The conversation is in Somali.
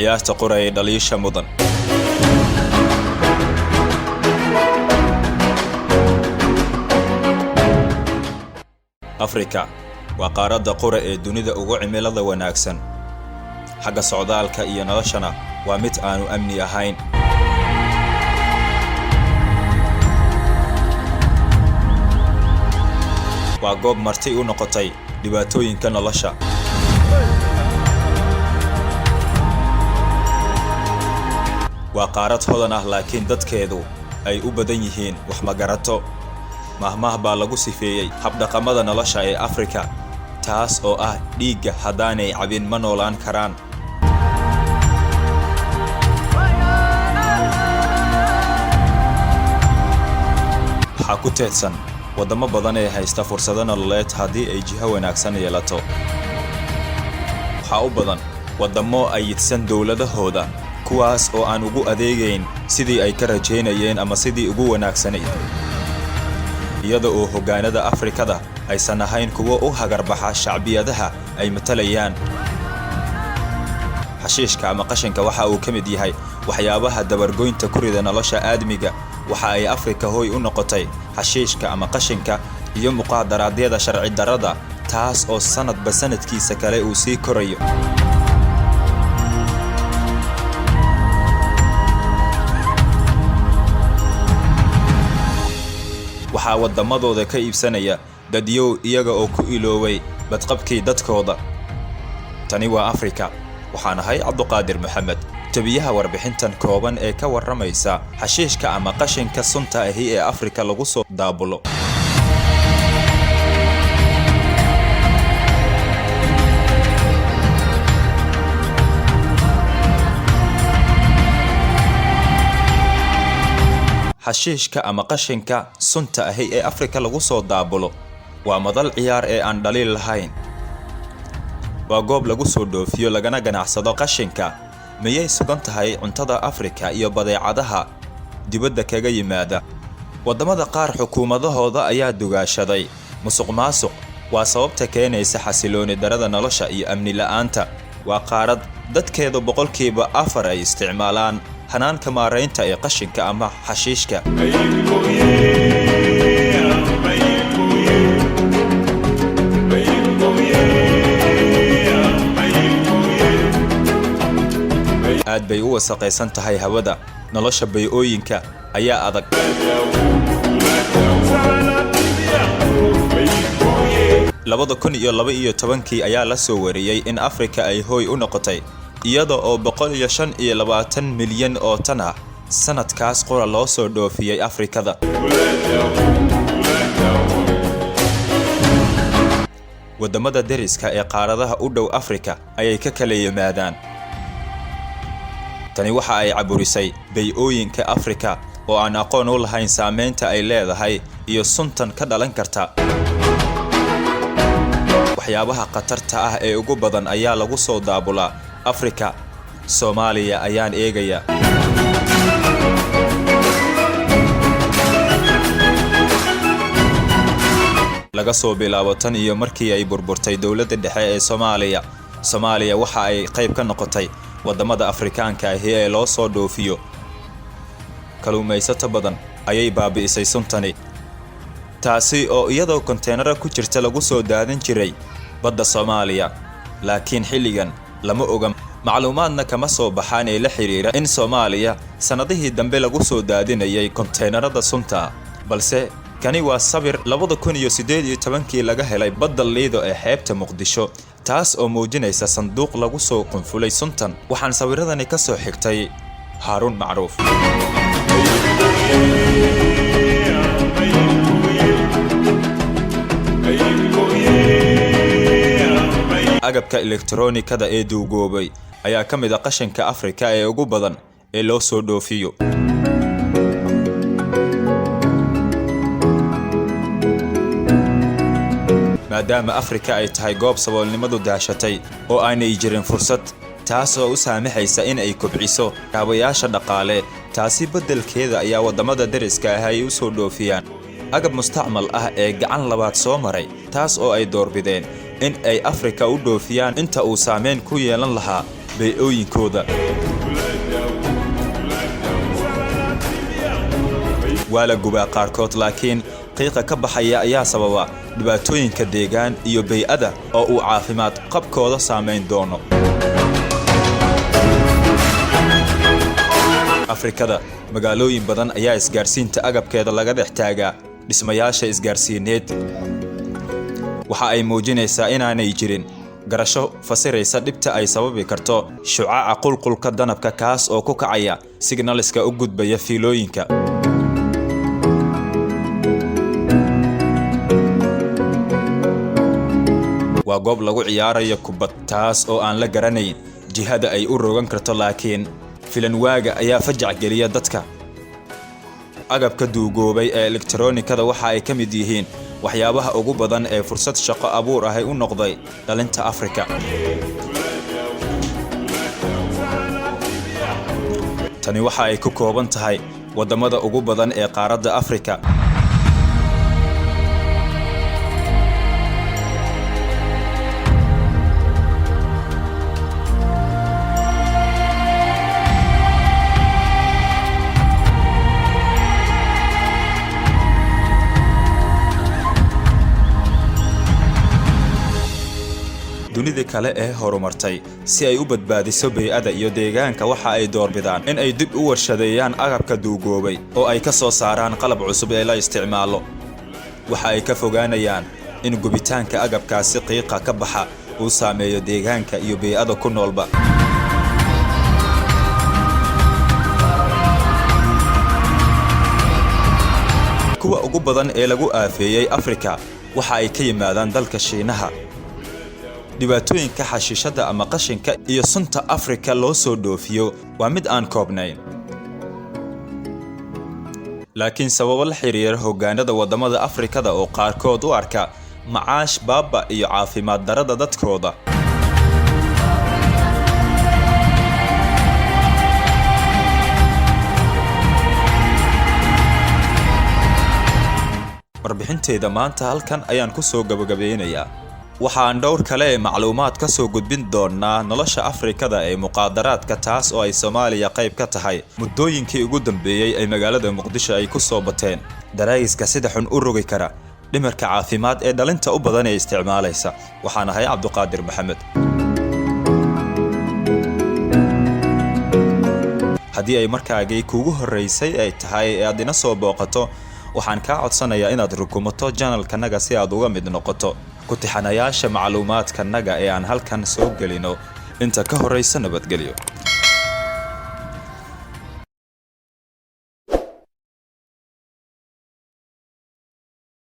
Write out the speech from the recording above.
ciyaarta qoray dhaliisha mudan. Afrika waa qaaradda qura ee dunida ugu cimilada wanaagsan. Xagga socdaalka iyo noloshana waa mid aanu amni ahayn. waa goob marti u noqotay dhibaatooyinka nolosha. waa qaarad hodan ah laakiin dadkeedu ay u badan yihiin wax magarato. mahmaah baa lagu sifeeyey habdhaqamada nolosha ee Afrika, taas oo ah dhiigga hadaanay cabin ma noolaan karaan. waxaa ku teedsan wadamo badan ee haysta fursado nololeed haddii ay jiho wanaagsan yeelato. waxaa u badan wadamo ay yidsan dowladahooda, kuwaas oo aan ugu adeegayn sidii ay ka rajaynayeen ama sidii ugu wanaagsanayd, iyada oo hoggaanada Afrikada aysan ahayn kuwo u hagarbaxa shacbiyadaha ay matalayaan. xashiishka ama qashinka waxa uu ka mid yahay waxyaabaha dabargoynta ku rida nolosha aadmiga. waxa ay Afrika hooy u noqotay xashiishka ama qashinka iyo muqaadaraadyada sharci darrada, taas oo sanadba sanadkiisa kale uu sii korayo. waxaa wadamadooda ka iibsanaya dadyow iyaga oo ku ilooway badqabkii dadkooda. tani waa Afrika. waxaan ahay Cabduqaadir Maxamed, tabiyaha warbixintan kooban ee ka waramaysa xashiishka ama qashinka sunta ahi ee Afrika lagu soo daabulo. xashiishka ama qashinka sunta ahi ee Afrika lagu soo daabulo waa madal ciyaar ee aan dhaliil lahayn. waa goob lagu soo dhoofiyo lagana ganacsado qashinka. miyay sugan tahay cuntada Afrika iyo badeecadaha dibadda kaga yimaada? wadamada qaar xukuumadahooda ayaa dugaashaday musuqmaasuq. waa sababta keenaysa xasilooni darada nolosha iyo amni la'aanta. waa qaarad dadkeedu 4% ay isticmaalaan hanaanka maaraynta ee qashinka ama xashiishka. aad bay u wasaqaysan tahay hawada. nolosha bay'ooyinka ayaa adag. labada 2012 ayaa la soo wariyay in Afrika ay hooy u noqotay iyada oo 125 milyan oo tan ah sanadkaas qora loo soo dhoofiyay Afrikada. wadamada deriska ee qaaradaha u dhow Afrika ayay ka kala yimaadaan. tani waxa ay caburisay bay'ooyinka Afrika oo aan aqoon u lahayn saameynta ay leedahay iyo suntan ka dhalan karta. waxyaabaha khatarta ah ee ugu badan ayaa lagu soo daabulaa Afrika. Soomaaliya ayaan eegaya. laga soo bilaabo tan iyo markii ay burburtay dowladda dhexe ee Soomaaliya waxa ay qayb ka noqotay wadamada Afrikaanka ah ee loo soo dhoofiyo. kaluumaysato badan ayay baabi'isay suntani, taasi oo iyadoo konteenaro ku jirta lagu soo daadin jiray badda Soomaaliya. laakiin xilligan lama oga macluumaadna kama soo baxaan ee la xiriira in Soomaaliya sanadihii dambe lagu soo daadinayay konteenarada sunta. balse kani waa sabir 2018 laga helay badda Liido ee xeebta Muqdisho, taas oo muujinaysa sanduuq lagu soo qunfulay suntan. waxaan sawiradani ka soo xigtay Haarun Macruuf. agabka elektaroonikada ee duugoobay ayaa ka mid ah qashinka Afrika ee ugu badan ee loo soo dhoofiyo. maadaama Afrika ay tahay goob saboolnimadu daashatay oo aanay jirin fursad, taas oo u saamaxaysa in ay kobciso kaabayaasha dhaqaale. taasi beddelkeeda ayaa wadamada deriska ah ay u soo dhoofiyaan agab mustacmal ah ee gacan labaad soo maray, taas oo ay doorbideen in ay Afrika u dhoofiyaan inta uu saameyn ku yeelan lahaa bee'ooyinkooda. waa la gubaa qaarkood, laakiin qiiqa ka baxaya ayaa sababa dhibaatooyinka deegaan iyo bay'ada oo uu caafimaad qabkooda saameyn doono. Afrikada magaalooyin badan ayaa isgaarsiinta agabkeeda laga dhex taagaa dhismayaasha isgaarsiineed. waxa ay muujinaysaa inaanay jirin garasho fasiraysa dhibta ay sababi karto shucaaca qulqulka danabka kaas oo ku kacaya signalska u gudbaya fiilooyinka. waa goob lagu ciyaarayo kubad, taas oo aan la garanayn jihada ay u rogan karto, laakiin filan waaga ayaa fajac geliya dadka. agabka duugoobay ee elektaroonikada waxa ay ka mid yihiin waxyaabaha ugu badan ee fursad shaqo abuur ah u noqday dhalinta Afrika. tani waxa ay ku kooban tahay wadamada ugu badan ee qaaradda Afrika. dunida kale ee horumartay si ay u badbaadiso bay'ada iyo deegaanka waxa ay doorbidaan in ay dib u warshadeeyaan agabka duugoobay oo ay ka soo saaraan qalab cusub ee la isticmaalo. waxa ay ka fogaanayaan in gubitaanka agabkaasi qiiqa ka baxa uu saameeyo deegaanka iyo bay'ada ku noolba. kuwa ugu badan ee lagu aafeeyay Afrika waxa ay ka yimaadaan dalka Shiinaha. dhibaatooyinka xashiishada ama qashinka iyo sunta Afrika loo soo dhoofiyo waa mid aan koobnayn, laakiin sababo la xiriira hoggaanada wadamada Afrikada oo qaarkood u arka macaash baaba iyo caafimaad darada dadkooda. warbixinteeda maanta halkan ayaan ku soo gabagabeynayaa. waxaan dhowr kale macluumaad ka soo gudbin doonaa nolosha Afrikada ee muqaadaraadka, taas oo ay Soomaaliya qayb ka tahay. muddooyinkii ugu dambeeyay ay magaalada Muqdisho ay ku soo bateen daraayiska sida xun u rogi kara dhimirka caafimaad ee dhalinta u badan ee isticmaalaysa. waxaan ahay Cabduqaadir Maxamed. haddii ay markaagii kuugu horeysay ay tahay ee aad ina soo booqato, waxaan kaa codsanayaa inaad rukumato channelkanaga si aad uga mid noqoto ku tixanayaasha macluumaadkanaga ee aan halkan soo gelino. inta ka horeysa nabadgelyo.